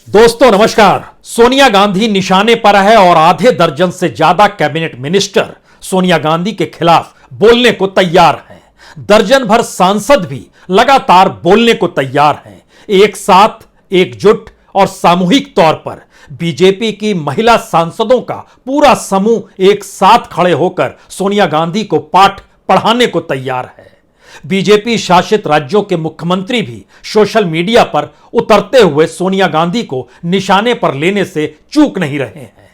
दोस्तों नमस्कार। सोनिया गांधी निशाने पर है और आधे दर्जन से ज्यादा कैबिनेट मिनिस्टर सोनिया गांधी के खिलाफ बोलने को तैयार हैं। दर्जन भर सांसद भी लगातार बोलने को तैयार हैं। एक साथ एकजुट और सामूहिक तौर पर बीजेपी की महिला सांसदों का पूरा समूह एक साथ खड़े होकर सोनिया गांधी को पाठ पढ़ाने को तैयार है। बीजेपी शासित राज्यों के मुख्यमंत्री भी सोशल मीडिया पर उतरते हुए सोनिया गांधी को निशाने पर लेने से चूक नहीं रहे हैं।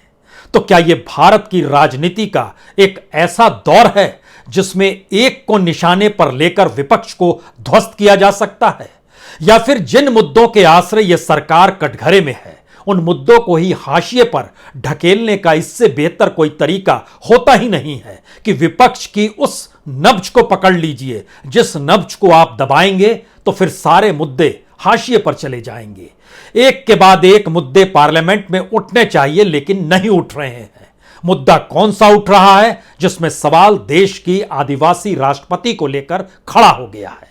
तो क्या यह भारत की राजनीति का एक ऐसा दौर है जिसमें एक को निशाने पर लेकर विपक्ष को ध्वस्त किया जा सकता है, या फिर जिन मुद्दों के आश्रय यह सरकार कटघरे में है उन मुद्दों को ही हाशिए पर ढकेलने का इससे बेहतर कोई तरीका होता ही नहीं है कि विपक्ष की उस नब्ज को पकड़ लीजिए जिस नब्ज को आप दबाएंगे तो फिर सारे मुद्दे हाशिए पर चले जाएंगे। एक के बाद एक मुद्दे पार्लियामेंट में उठने चाहिए लेकिन नहीं उठ रहे हैं। मुद्दा कौन सा उठ रहा है जिसमें सवाल देश की आदिवासी राष्ट्रपति को लेकर खड़ा हो गया है,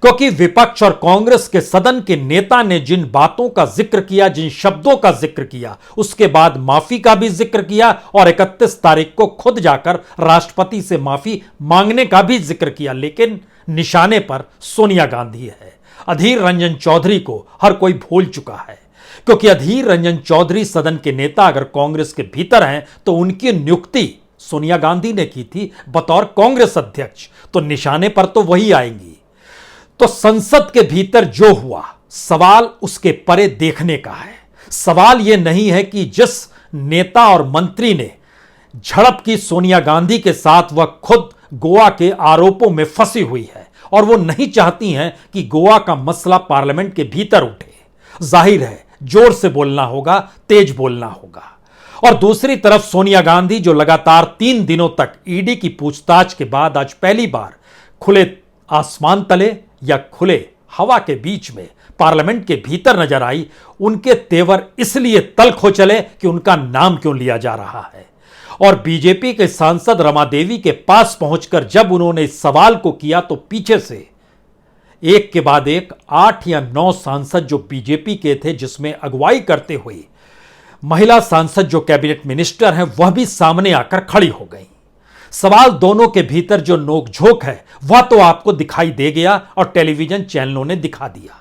क्योंकि विपक्ष और कांग्रेस के सदन के नेता ने जिन बातों का जिक्र किया, जिन शब्दों का जिक्र किया, उसके बाद माफी का भी जिक्र किया और 31 तारीख को खुद जाकर राष्ट्रपति से माफी मांगने का भी जिक्र किया, लेकिन निशाने पर सोनिया गांधी है। अधीर रंजन चौधरी को हर कोई भूल चुका है, क्योंकि अधीर रंजन चौधरी सदन के नेता अगर कांग्रेस के भीतर हैं तो उनकी नियुक्ति सोनिया गांधी ने की थी बतौर कांग्रेस अध्यक्ष, तो निशाने पर तो वही आएंगी। तो संसद के भीतर जो हुआ, सवाल उसके परे देखने का है। सवाल यह नहीं है कि जिस नेता और मंत्री ने झड़प की सोनिया गांधी के साथ वह खुद गोवा के आरोपों में फंसी हुई है और वो नहीं चाहती हैं कि गोवा का मसला पार्लियामेंट के भीतर उठे। जाहिर है जोर से बोलना होगा, तेज बोलना होगा। और दूसरी तरफ सोनिया गांधी जो लगातार 3 दिनों तक ईडी की पूछताछ के बाद आज पहली बार खुले आसमान तले या खुले हवा के बीच में पार्लियामेंट के भीतर नजर आई, उनके तेवर इसलिए तल्ख हो चले कि उनका नाम क्यों लिया जा रहा है। और बीजेपी के सांसद रमा देवी के पास पहुंचकर जब उन्होंने इस सवाल को किया तो पीछे से एक के बाद एक 8 या 9 सांसद जो बीजेपी के थे, जिसमें अगुवाई करते हुए महिला सांसद जो कैबिनेट मिनिस्टर हैं, वह भी सामने आकर खड़ी हो गई। सवाल दोनों के भीतर जो नोकझोंक है वह तो आपको दिखाई दे गया और टेलीविजन चैनलों ने दिखा दिया,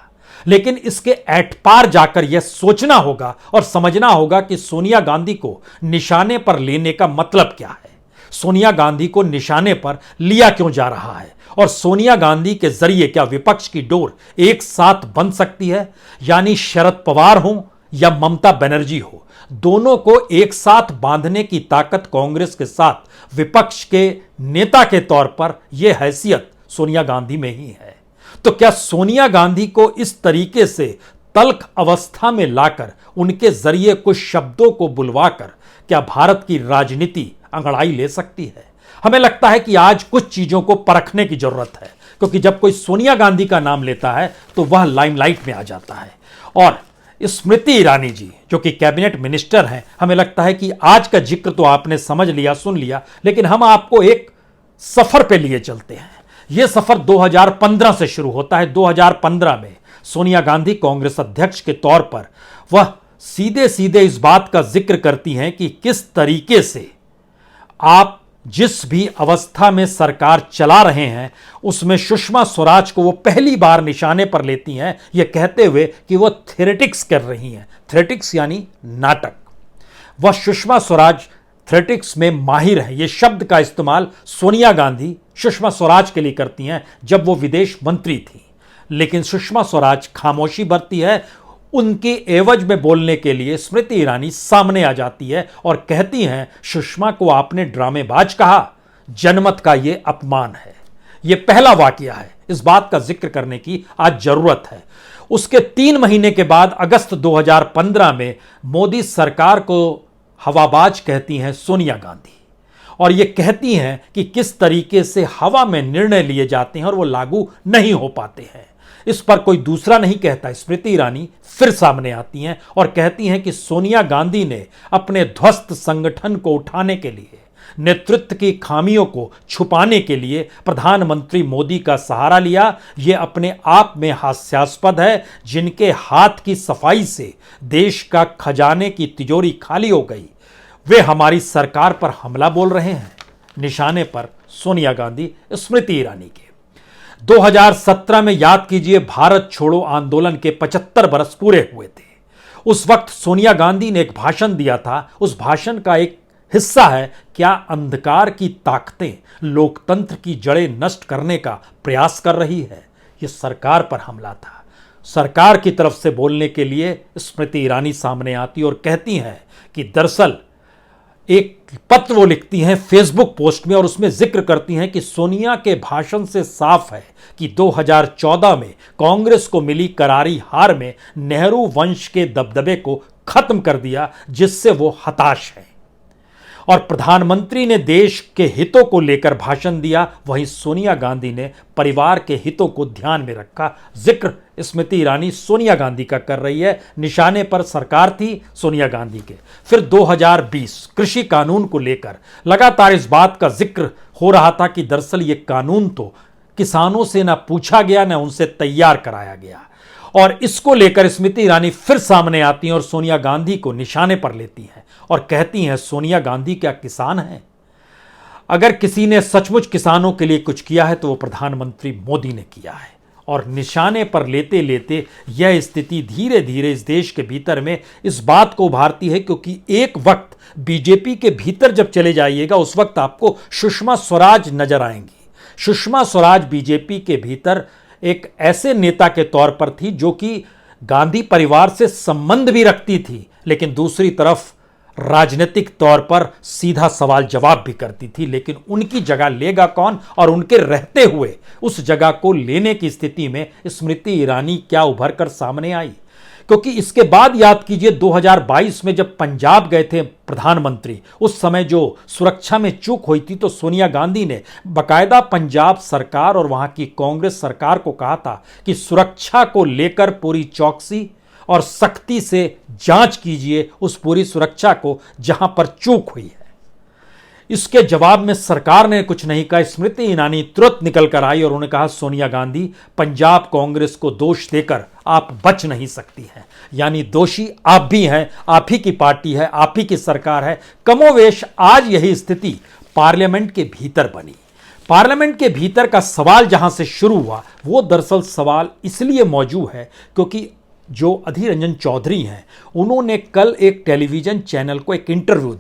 लेकिन इसके एट पार जाकर यह सोचना होगा और समझना होगा कि सोनिया गांधी को निशाने पर लेने का मतलब क्या है। सोनिया गांधी को निशाने पर लिया क्यों जा रहा है और सोनिया गांधी के जरिए क्या विपक्ष की डोर एक साथ बन सकती है, यानी शरद पवार हो या ममता बनर्जी हो, दोनों को एक साथ बांधने की ताकत कांग्रेस के साथ विपक्ष के नेता के तौर पर यह हैसियत सोनिया गांधी में ही है। तो क्या सोनिया गांधी को इस तरीके से तल्ख अवस्था में लाकर उनके जरिए कुछ शब्दों को बुलवाकर क्या भारत की राजनीति अंगड़ाई ले सकती है? हमें लगता है कि आज कुछ चीजों को परखने की जरूरत है, क्योंकि जब कोई सोनिया गांधी का नाम लेता है तो वह लाइमलाइट में आ जाता है। और स्मृति ईरानी जी जो कि कैबिनेट मिनिस्टर हैं, हमें लगता है कि आज का जिक्र तो आपने समझ लिया, सुन लिया, लेकिन हम आपको एक सफर पे लिए चलते हैं। यह सफर 2015 से शुरू होता है। 2015 में सोनिया गांधी कांग्रेस अध्यक्ष के तौर पर वह सीधे सीधे इस बात का जिक्र करती हैं कि किस तरीके से आप जिस भी अवस्था में सरकार चला रहे हैं उसमें सुषमा स्वराज को वो पहली बार निशाने पर लेती हैं, ये कहते हुए कि वो थेरेटिक्स कर रही हैं। थेरेटिक्स यानी नाटक। वह सुषमा स्वराज थेरेटिक्स में माहिर है। ये शब्द का इस्तेमाल सोनिया गांधी सुषमा स्वराज के लिए करती हैं जब वो विदेश मंत्री थी, लेकिन सुषमा स्वराज खामोशी बरती है। उनके एवज में बोलने के लिए स्मृति ईरानी सामने आ जाती है और कहती हैं, सुषमा को आपने ड्रामेबाज कहा, जनमत का यह अपमान है। यह पहला वाकया है, इस बात का जिक्र करने की आज जरूरत है। उसके 3 महीने के बाद अगस्त 2015 में मोदी सरकार को हवाबाज कहती हैं सोनिया गांधी, और यह कहती हैं कि किस तरीके से हवा में निर्णय लिए जाते हैं और वो लागू नहीं हो पाते हैं। इस पर कोई दूसरा नहीं कहता। स्मृति ईरानी फिर सामने आती हैं और कहती हैं कि सोनिया गांधी ने अपने ध्वस्त संगठन को उठाने के लिए नेतृत्व की खामियों को छुपाने के लिए प्रधानमंत्री मोदी का सहारा लिया, यह अपने आप में हास्यास्पद है। जिनके हाथ की सफाई से देश का खजाने की तिजोरी खाली हो गई, वे हमारी सरकार पर हमला बोल रहे हैं। निशाने पर सोनिया गांधी, स्मृति ईरानी के 2017 में याद कीजिए, भारत छोड़ो आंदोलन के 75 बरस पूरे हुए थे। उस वक्त सोनिया गांधी ने एक भाषण दिया था। उस भाषण का एक हिस्सा है, क्या अंधकार की ताकतें लोकतंत्र की जड़ें नष्ट करने का प्रयास कर रही है। यह सरकार पर हमला था। सरकार की तरफ से बोलने के लिए स्मृति ईरानी सामने आती और कहती हैं कि दरअसल एक पत्र वो लिखती हैं फेसबुक पोस्ट में और उसमें जिक्र करती हैं कि सोनिया के भाषण से साफ है कि 2014 में कांग्रेस को मिली करारी हार में नेहरू वंश के दबदबे को खत्म कर दिया, जिससे वो हताश हैं। और प्रधानमंत्री ने देश के हितों को लेकर भाषण दिया, वहीं सोनिया गांधी ने परिवार के हितों को ध्यान में रखा। जिक्र स्मृति ईरानी सोनिया गांधी का कर रही है। निशाने पर सरकार थी सोनिया गांधी के। फिर 2020 कृषि कानून को लेकर लगातार इस बात का जिक्र हो रहा था कि दरअसल ये कानून तो किसानों से ना पूछा गया, ना उनसे तैयार कराया गया। और इसको लेकर स्मृति ईरानी फिर सामने आती हैं और सोनिया गांधी को निशाने पर लेती हैं और कहती हैं, सोनिया गांधी क्या किसान हैं? अगर किसी ने सचमुच किसानों के लिए कुछ किया है तो वो प्रधानमंत्री मोदी ने किया है। और निशाने पर लेते लेते यह स्थिति धीरे धीरे इस देश के भीतर में इस बात को उभारती है, क्योंकि एक वक्त बीजेपी के भीतर जब चले जाइएगा उस वक्त आपको सुषमा स्वराज नजर आएंगी। सुषमा स्वराज बीजेपी के भीतर एक ऐसे नेता के तौर पर थी जो कि गांधी परिवार से संबंध भी रखती थी, लेकिन दूसरी तरफ राजनीतिक तौर पर सीधा सवाल जवाब भी करती थी। लेकिन उनकी जगह लेगा कौन, और उनके रहते हुए उस जगह को लेने की स्थिति में स्मृति ईरानी क्या उभर कर सामने आई। क्योंकि इसके बाद याद कीजिए 2022 में जब पंजाब गए थे प्रधानमंत्री, उस समय जो सुरक्षा में चूक हुई थी तो सोनिया गांधी ने बकायदा पंजाब सरकार और वहां की कांग्रेस सरकार को कहा था कि सुरक्षा को लेकर पूरी चौकसी और सख्ती से जांच कीजिए उस पूरी सुरक्षा को जहां पर चूक हुई है। इसके जवाब में सरकार ने कुछ नहीं कहा। स्मृति ईरानी तुरंत निकल कर आई और उन्होंने कहा, सोनिया गांधी, पंजाब कांग्रेस को दोष देकर आप बच नहीं सकती हैं। यानी दोषी आप भी हैं, आप ही की पार्टी है, आप ही की सरकार है। कमोवेश आज यही स्थिति पार्लियामेंट के भीतर बनी। पार्लियामेंट के भीतर का सवाल जहां से शुरू हुआ वो दरअसल सवाल इसलिए मौजूद है क्योंकि जो अधीर रंजन चौधरी हैं उन्होंने कल एक टेलीविजन चैनल को एक इंटरव्यू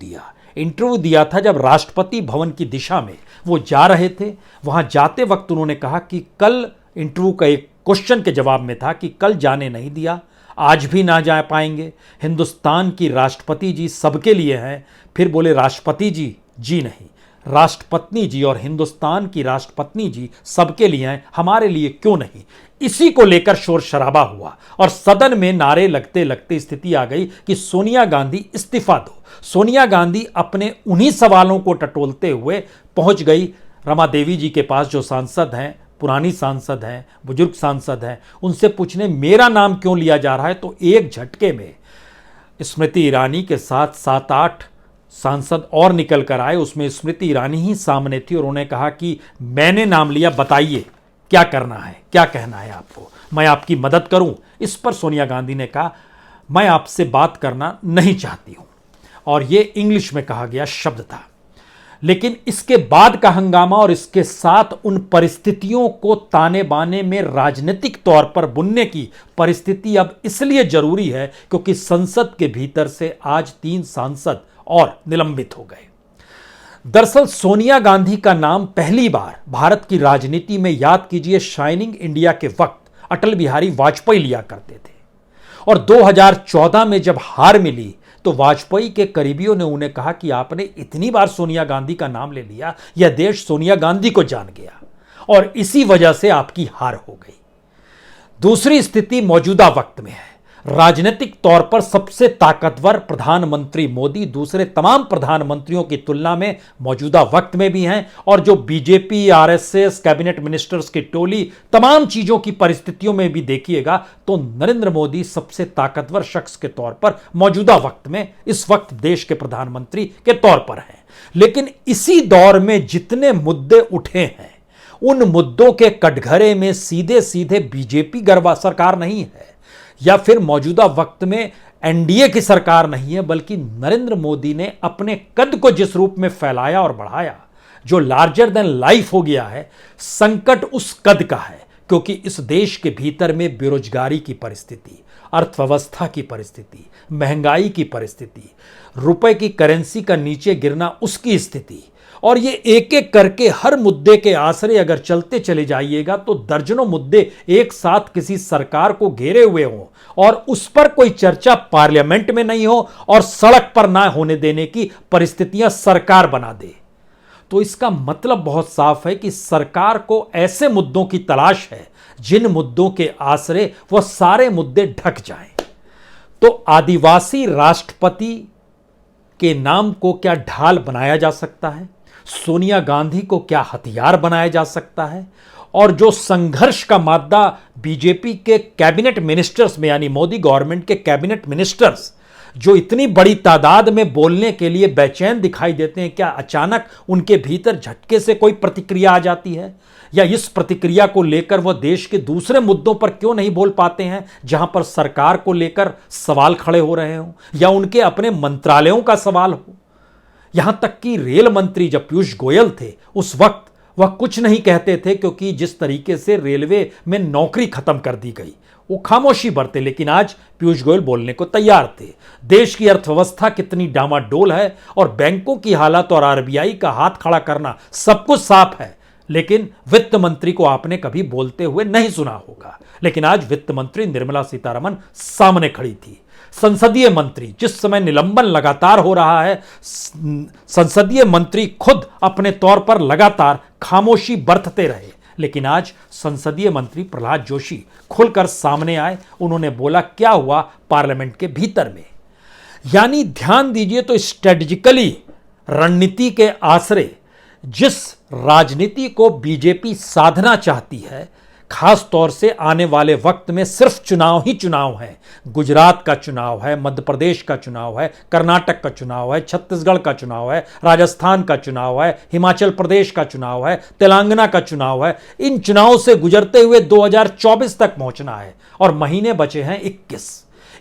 दिया था। जब राष्ट्रपति भवन की दिशा में वो जा रहे थे, वहां जाते वक्त उन्होंने कहा कि कल इंटरव्यू का एक क्वेश्चन के जवाब में था कि कल जाने नहीं दिया, आज भी ना जा पाएंगे। हिंदुस्तान की राष्ट्रपति जी सबके लिए हैं। फिर बोले राष्ट्रपति जी नहीं, राष्ट्रपत्नी जी और हिंदुस्तान की राष्ट्रपत्नी जी सबके लिए हैं, हमारे लिए क्यों नहीं। इसी को लेकर शोर शराबा हुआ और सदन में नारे लगते लगते स्थिति आ गई कि सोनिया गांधी इस्तीफा दो। सोनिया गांधी अपने उन्हीं सवालों को टटोलते हुए पहुंच गई रमा देवी जी के पास, जो सांसद हैं, पुरानी सांसद हैं, बुजुर्ग सांसद हैं, उनसे पूछने मेरा नाम क्यों लिया जा रहा है। तो एक झटके में स्मृति ईरानी के साथ 7-8 सांसद और निकल कर आए। उसमें स्मृति ईरानी ही सामने थी और उन्होंने कहा कि मैंने नाम लिया, बताइए क्या करना है, क्या कहना है आपको, मैं आपकी मदद करूं। इस पर सोनिया गांधी ने कहा, मैं आपसे बात करना नहीं चाहती हूं। और यह इंग्लिश में कहा गया शब्द था। लेकिन इसके बाद का हंगामा और इसके साथ उन परिस्थितियों को ताने बाने में राजनीतिक तौर पर बुनने की परिस्थिति अब इसलिए जरूरी है क्योंकि संसद के भीतर से आज 3 सांसद और निलंबित हो गए। दरअसल सोनिया गांधी का नाम पहली बार भारत की राजनीति में याद कीजिए शाइनिंग इंडिया के वक्त अटल बिहारी वाजपेयी लिया करते थे। और 2014 में जब हार मिली तो वाजपेयी के करीबियों ने उन्हें कहा कि आपने इतनी बार सोनिया गांधी का नाम ले लिया, यह देश सोनिया गांधी को जान गया और इसी वजह से आपकी हार हो गई। दूसरी स्थिति मौजूदा वक्त में है। राजनीतिक तौर पर सबसे ताकतवर प्रधानमंत्री मोदी दूसरे तमाम प्रधानमंत्रियों की तुलना में मौजूदा वक्त में भी हैं, और जो बीजेपी, आरएसएस, कैबिनेट मिनिस्टर्स की टोली, तमाम चीजों की परिस्थितियों में भी देखिएगा तो नरेंद्र मोदी सबसे ताकतवर शख्स के तौर पर मौजूदा वक्त में इस वक्त देश के प्रधानमंत्री के तौर पर हैं। लेकिन इसी दौर में जितने मुद्दे उठे हैं, उन मुद्दों के कटघरे में सीधे सीधे बीजेपी गरबा सरकार नहीं है या फिर मौजूदा वक्त में एनडीए की सरकार नहीं है, बल्कि नरेंद्र मोदी ने अपने कद को जिस रूप में फैलाया और बढ़ाया, जो लार्जर देन लाइफ हो गया है, संकट उस कद का है। क्योंकि इस देश के भीतर में बेरोजगारी की परिस्थिति, अर्थव्यवस्था की परिस्थिति, महंगाई की परिस्थिति, रुपए की करेंसी का नीचे गिरना, उसकी स्थिति, और ये एक एक करके हर मुद्दे के आसरे अगर चलते चले जाइएगा तो दर्जनों मुद्दे एक साथ किसी सरकार को घेरे हुए हों और उस पर कोई चर्चा पार्लियामेंट में नहीं हो और सड़क पर ना होने देने की परिस्थितियां सरकार बना दे, तो इसका मतलब बहुत साफ है कि सरकार को ऐसे मुद्दों की तलाश है जिन मुद्दों के आसरे वह सारे मुद्दे ढक जाएं। तो आदिवासी राष्ट्रपति के नाम को क्या ढाल बनाया जा सकता है, सोनिया गांधी को क्या हथियार बनाया जा सकता है, और जो संघर्ष का मादा बीजेपी के कैबिनेट मिनिस्टर्स में, यानी मोदी गवर्नमेंट के कैबिनेट मिनिस्टर्स जो इतनी बड़ी तादाद में बोलने के लिए बेचैन दिखाई देते हैं, क्या अचानक उनके भीतर झटके से कोई प्रतिक्रिया आ जाती है, या इस प्रतिक्रिया को लेकर वह देश के दूसरे मुद्दों पर क्यों नहीं बोल पाते हैं जहां पर सरकार को लेकर सवाल खड़े हो रहे हों या उनके अपने मंत्रालयों का सवाल हो। यहां तक कि रेल मंत्री जब पीयूष गोयल थे उस वक्त वह कुछ नहीं कहते थे, क्योंकि जिस तरीके से रेलवे में नौकरी खत्म कर दी गई वो खामोशी बरते। लेकिन आज पीयूष गोयल बोलने को तैयार थे। देश की अर्थव्यवस्था कितनी डामाडोल है और बैंकों की हालत और आरबीआई का हाथ खड़ा करना सब कुछ साफ है, लेकिन वित्त मंत्री को आपने कभी बोलते हुए नहीं सुना होगा। लेकिन आज वित्त मंत्री निर्मला सीतारमण सामने खड़ी थी। संसदीय मंत्री, जिस समय निलंबन लगातार हो रहा है, संसदीय मंत्री खुद अपने तौर पर लगातार खामोशी बरतते रहे, लेकिन आज संसदीय मंत्री प्रहलाद जोशी खुलकर सामने आए। उन्होंने बोला क्या हुआ पार्लियामेंट के भीतर में। यानी ध्यान दीजिए, तो स्ट्रेटेजिकली रणनीति के आसरे जिस राजनीति को बीजेपी साधना चाहती है, खास तौर से आने वाले वक्त में सिर्फ चुनाव ही चुनाव है। गुजरात का चुनाव है, मध्य प्रदेश का चुनाव है, कर्नाटक का चुनाव है, छत्तीसगढ़ का चुनाव है, राजस्थान का चुनाव है, हिमाचल प्रदेश का चुनाव है, तेलंगाना का चुनाव है। इन चुनाव से गुजरते हुए 2024 तक पहुंचना है और महीने बचे हैं 21।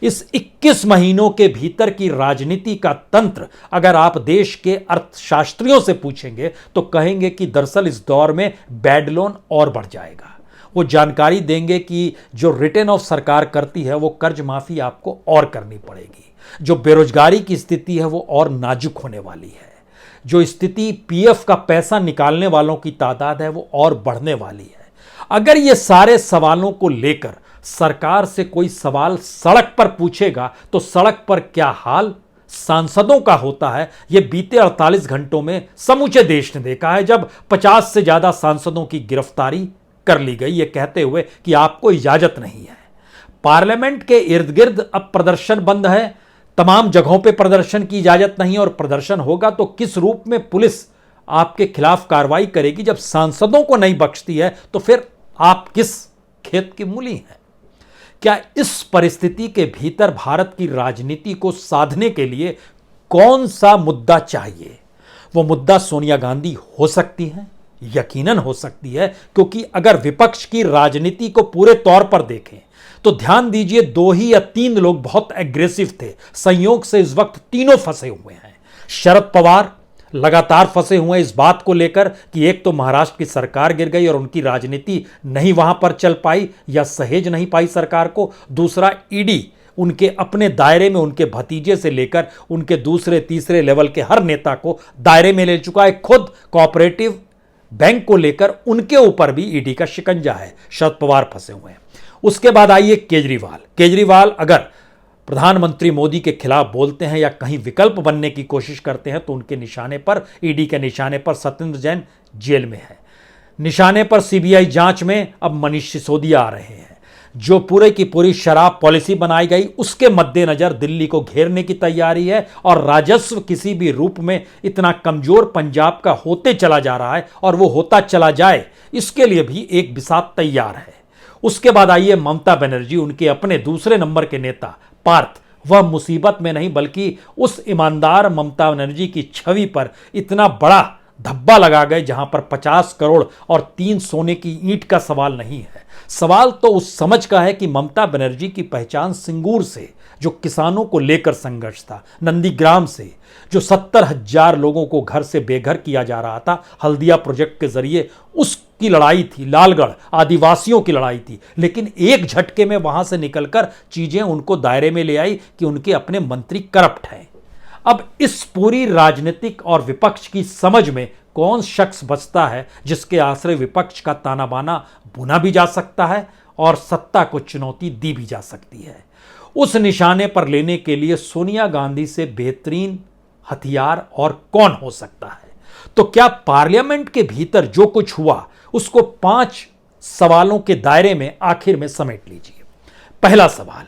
इस 21 महीनों के भीतर की राजनीति का तंत्र अगर आप देश के अर्थशास्त्रियों से पूछेंगे तो कहेंगे कि दरअसल इस दौर में बैड लोन और बढ़ जाएगा। वो जानकारी देंगे कि जो रिटर्न ऑफ सरकार करती है वो कर्ज माफी आपको और करनी पड़ेगी, जो बेरोजगारी की स्थिति है वो और नाजुक होने वाली है, जो स्थिति पीएफ का पैसा निकालने वालों की तादाद है वो और बढ़ने वाली है। अगर ये सारे सवालों को लेकर सरकार से कोई सवाल सड़क पर पूछेगा तो सड़क पर क्या हाल सांसदों का होता है, ये बीते 48 घंटों में समूचे देश ने देखा है, जब 50 से ज्यादा सांसदों की गिरफ्तारी कर ली गई, ये कहते हुए कि आपको इजाजत नहीं है। पार्लियामेंट के इर्द गिर्द अब प्रदर्शन बंद है, तमाम जगहों पे प्रदर्शन की इजाजत नहीं, और प्रदर्शन होगा तो किस रूप में पुलिस आपके खिलाफ कार्रवाई करेगी। जब सांसदों को नहीं बख्शती है तो फिर आप किस खेत की मूली हैं। क्या इस परिस्थिति के भीतर भारत की राजनीति को साधने के लिए कौन सा मुद्दा चाहिए? वो मुद्दा सोनिया गांधी हो सकती है, यकीनन हो सकती है, क्योंकि अगर विपक्ष की राजनीति को पूरे तौर पर देखें तो ध्यान दीजिए 2 ही या 3 लोग बहुत एग्रेसिव थे। संयोग से इस वक्त तीनों फंसे हुए हैं। शरद पवार लगातार फंसे हुए इस बात को लेकर कि एक तो महाराष्ट्र की सरकार गिर गई और उनकी राजनीति नहीं वहां पर चल पाई या सहेज नहीं पाई सरकार को। दूसरा, ईडी उनके अपने दायरे में उनके भतीजे से लेकर उनके दूसरे तीसरे लेवल के हर नेता को दायरे में ले चुका है। खुद कोऑपरेटिव बैंक को लेकर उनके ऊपर भी ईडी का शिकंजा है। शरद पवार फंसे हुए हैं। उसके बाद आइए केजरीवाल अगर प्रधानमंत्री मोदी के खिलाफ बोलते हैं या कहीं विकल्प बनने की कोशिश करते हैं तो उनके निशाने पर, ईडी के निशाने पर सत्येंद्र जैन जेल में है। निशाने पर सीबीआई जांच में अब मनीष सिसोदिया आ रहे हैं। जो पूरे की पूरी शराब पॉलिसी बनाई गई, उसके मद्देनजर दिल्ली को घेरने की तैयारी है और राजस्व किसी भी रूप में इतना कमजोर पंजाब का होते चला जा रहा है और वो होता चला जाए, इसके लिए भी एक बिसात तैयार है। उसके बाद आइए ममता बनर्जी, उनके अपने दूसरे नंबर के नेता पार्थ, वह मुसीबत में नहीं बल्कि उस ईमानदार ममता बनर्जी की छवि पर इतना बड़ा धब्बा लगा गए जहां पर 50 करोड़ और 3 सोने की ईंट का सवाल नहीं है। सवाल तो उस समझ का है कि ममता बनर्जी की पहचान सिंगूर से, जो किसानों को लेकर संघर्ष था, नंदीग्राम से, जो 70,000 लोगों को घर से बेघर किया जा रहा था हल्दिया प्रोजेक्ट के जरिए, उसकी लड़ाई थी। लालगढ़ आदिवासियों की लड़ाई थी। लेकिन एक झटके में वहां से निकलकर चीजें उनको दायरे में ले आई कि उनके अपने मंत्री करप्ट हैं। अब इस पूरी राजनीतिक और विपक्ष की समझ में कौन शख्स बचता है जिसके आश्रय विपक्ष का ताना बाना बुना भी जा सकता है और सत्ता को चुनौती दी भी जा सकती है। उस निशाने पर लेने के लिए सोनिया गांधी से बेहतरीन हथियार और कौन हो सकता है? तो क्या पार्लियामेंट के भीतर जो कुछ हुआ उसको 5 सवालों के दायरे में आखिर में समेट लीजिए। पहला सवाल,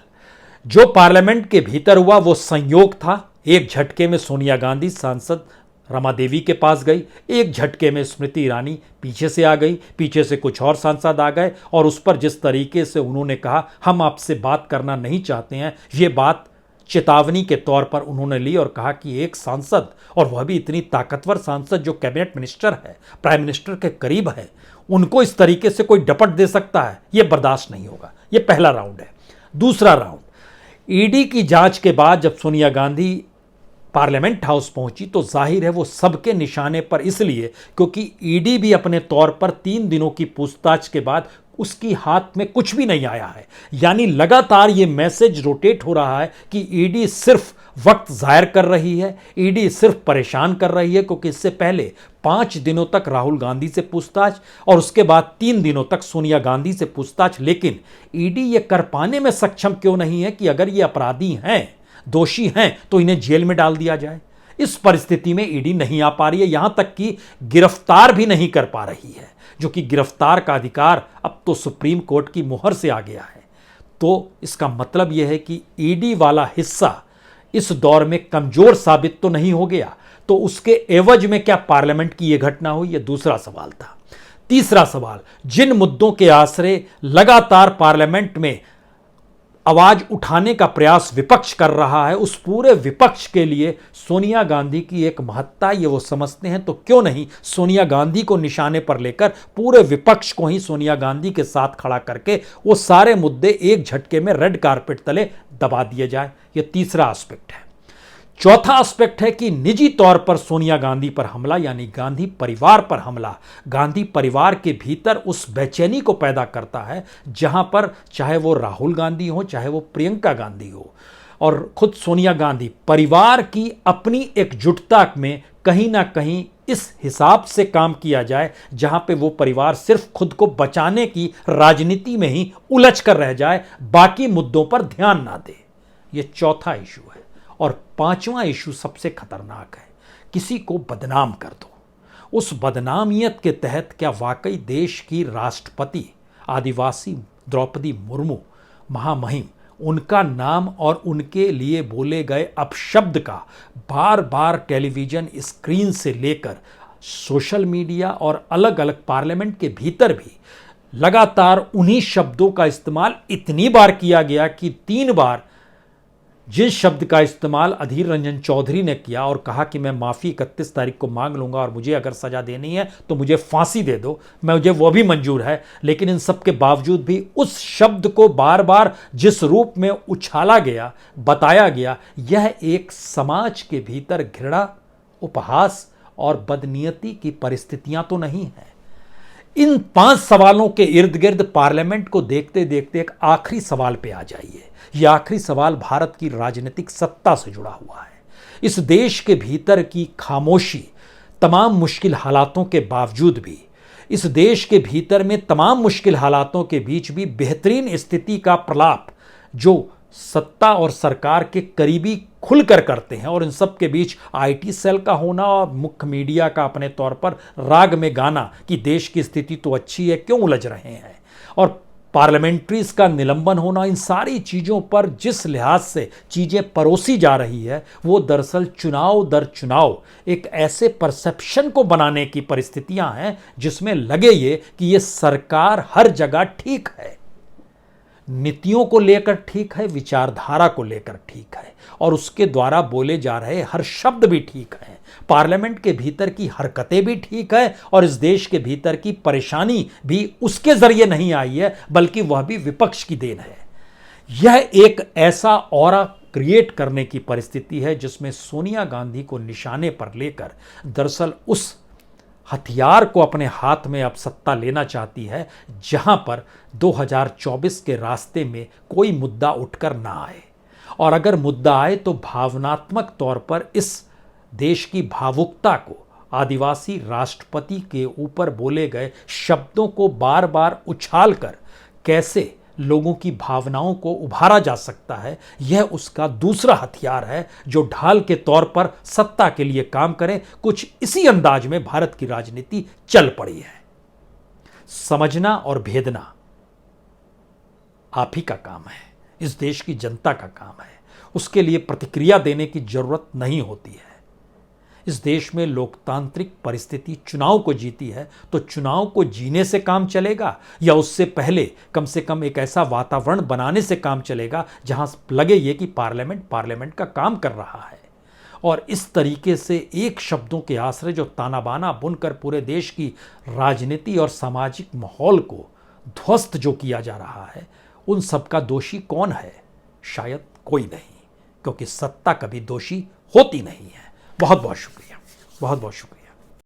जो पार्लियामेंट के भीतर हुआ वो संयोग था। एक झटके में सोनिया गांधी सांसद रमा देवी के पास गई, एक झटके में स्मृति ईरानी पीछे से आ गई, पीछे से कुछ और सांसद आ गए और उस पर जिस तरीके से उन्होंने कहा हम आपसे बात करना नहीं चाहते हैं, ये बात चेतावनी के तौर पर उन्होंने ली और कहा कि एक सांसद, और वह भी इतनी ताकतवर सांसद जो कैबिनेट मिनिस्टर है, प्राइम मिनिस्टर के करीब है, उनको इस तरीके से कोई डपट दे सकता है, यह बर्दाश्त नहीं होगा। यह पहला राउंड है। दूसरा राउंड, ईडी की जांच के बाद जब सोनिया गांधी पार्लियामेंट हाउस पहुंची तो जाहिर है वो सबके निशाने पर, इसलिए क्योंकि ईडी भी अपने तौर पर 3 दिनों की पूछताछ के बाद उसकी हाथ में कुछ भी नहीं आया है। यानी लगातार ये मैसेज रोटेट हो रहा है कि ईडी सिर्फ वक्त जाहिर कर रही है, ईडी सिर्फ परेशान कर रही है, क्योंकि इससे पहले 5 दिनों तक राहुल गांधी से पूछताछ और उसके बाद 3 दिनों तक सोनिया गांधी से पूछताछ। लेकिन ईडी ये कर पाने में सक्षम क्यों नहीं है कि अगर ये अपराधी हैं, दोषी हैं, तो इन्हें जेल में डाल दिया जाए? इस परिस्थिति में ईडी नहीं आ पा रही है, यहां तक कि गिरफ्तार भी नहीं कर पा रही है, जो कि गिरफ्तार का अधिकार अब तो सुप्रीम कोर्ट की मुहर से आ गया है। तो इसका मतलब यह है कि ईडी वाला हिस्सा इस दौर में कमजोर साबित तो नहीं हो गया, तो उसके एवज में क्या पार्लियामेंट की यह घटना हुई? यह दूसरा सवाल था। तीसरा सवाल, जिन मुद्दों के आश्रय लगातार पार्लियामेंट में आवाज उठाने का प्रयास विपक्ष कर रहा है, उस पूरे विपक्ष के लिए सोनिया गांधी की एक महत्ता ये वो समझते हैं, तो क्यों नहीं सोनिया गांधी को निशाने पर लेकर पूरे विपक्ष को ही सोनिया गांधी के साथ खड़ा करके वो सारे मुद्दे एक झटके में रेड कारपेट तले दबा दिए जाए। ये तीसरा एस्पेक्ट है। चौथा एस्पेक्ट है कि निजी तौर पर सोनिया गांधी पर हमला, यानी गांधी परिवार पर हमला, गांधी परिवार के भीतर उस बेचैनी को पैदा करता है जहां पर चाहे वो राहुल गांधी हो, चाहे वो प्रियंका गांधी हो, और खुद सोनिया गांधी परिवार की अपनी एकजुटता में कहीं ना कहीं इस हिसाब से काम किया जाए जहां पे वो परिवार सिर्फ खुद को बचाने की राजनीति में ही उलझ कर रह जाए, बाकी मुद्दों पर ध्यान ना दे। ये चौथा इशू है। और 5वां इशू सबसे खतरनाक है, किसी को बदनाम कर दो। उस बदनामियत के तहत क्या वाकई देश की राष्ट्रपति आदिवासी द्रौपदी मुर्मू, महामहिम, उनका नाम और उनके लिए बोले गए अपशब्द का बार बार टेलीविजन स्क्रीन से लेकर सोशल मीडिया और अलग अलग पार्लियामेंट के भीतर भी लगातार उन्हीं शब्दों का इस्तेमाल इतनी बार किया गया कि 3 बार जिस शब्द का इस्तेमाल अधीर रंजन चौधरी ने किया और कहा कि मैं माफ़ी 31 तारीख को मांग लूंगा और मुझे अगर सज़ा देनी है तो मुझे फांसी दे दो, मुझे वो भी मंजूर है। लेकिन इन सब के बावजूद भी उस शब्द को बार बार जिस रूप में उछाला गया, बताया गया, यह एक समाज के भीतर घृणा, उपहास और बदनीयती की परिस्थितियां तो नहीं हैं। इन 5 सवालों के इर्द गिर्द पार्लियामेंट को देखते देखते एक आखिरी सवाल पे आ जाइए। यह आखिरी सवाल भारत की राजनीतिक सत्ता से जुड़ा हुआ है। इस देश के भीतर की खामोशी, तमाम मुश्किल हालातों के बावजूद भी, इस देश के भीतर में तमाम मुश्किल हालातों के बीच भी बेहतरीन स्थिति का प्रलाप जो सत्ता और सरकार के करीबी खुलकर करते हैं, और इन सब के बीच आईटी सेल का होना और मुख्य मीडिया का अपने तौर पर राग में गाना कि देश की स्थिति तो अच्छी है, क्यों उलझ रहे हैं, और पार्लियामेंट्रीज का निलंबन होना, इन सारी चीज़ों पर जिस लिहाज से चीज़ें परोसी जा रही है वो दरअसल चुनाव दर चुनाव एक ऐसे परसेप्शन को बनाने की परिस्थितियां हैं जिसमें लगे ये कि ये सरकार हर जगह ठीक है, नीतियों को लेकर ठीक है, विचारधारा को लेकर ठीक है और उसके द्वारा बोले जा रहे हर शब्द भी ठीक है, पार्लियामेंट के भीतर की हरकतें भी ठीक है और इस देश के भीतर की परेशानी भी उसके जरिए नहीं आई है बल्कि वह भी विपक्ष की देन है। यह एक ऐसा ऑरा क्रिएट करने की परिस्थिति है जिसमें सोनिया गांधी को निशाने पर लेकर दरअसल उस हथियार को अपने हाथ में अब सत्ता लेना चाहती है जहां पर 2024 के रास्ते में कोई मुद्दा उठकर ना आए, और अगर मुद्दा आए तो भावनात्मक तौर पर इस देश की भावुकता को, आदिवासी राष्ट्रपति के ऊपर बोले गए शब्दों को बार बार उछालकर कैसे लोगों की भावनाओं को उभारा जा सकता है, यह उसका दूसरा हथियार है जो ढाल के तौर पर सत्ता के लिए काम करे। कुछ इसी अंदाज में भारत की राजनीति चल पड़ी है। समझना और भेदना आप ही का काम है, इस देश की जनता का काम है, उसके लिए प्रतिक्रिया देने की जरूरत नहीं होती है। इस देश में लोकतांत्रिक परिस्थिति चुनाव को जीती है तो चुनाव को जीने से काम चलेगा या उससे पहले कम से कम एक ऐसा वातावरण बनाने से काम चलेगा जहां लगे ये कि पार्लियामेंट का काम कर रहा है। और इस तरीके से एक शब्दों के आश्रय जो ताना बाना बुनकर पूरे देश की राजनीति और सामाजिक माहौल को ध्वस्त जो किया जा रहा है, उन सबका दोषी कौन है? शायद कोई नहीं, क्योंकि सत्ता कभी दोषी होती नहीं है। बहुत बहुत शुक्रिया, बहुत बहुत शुक्रिया।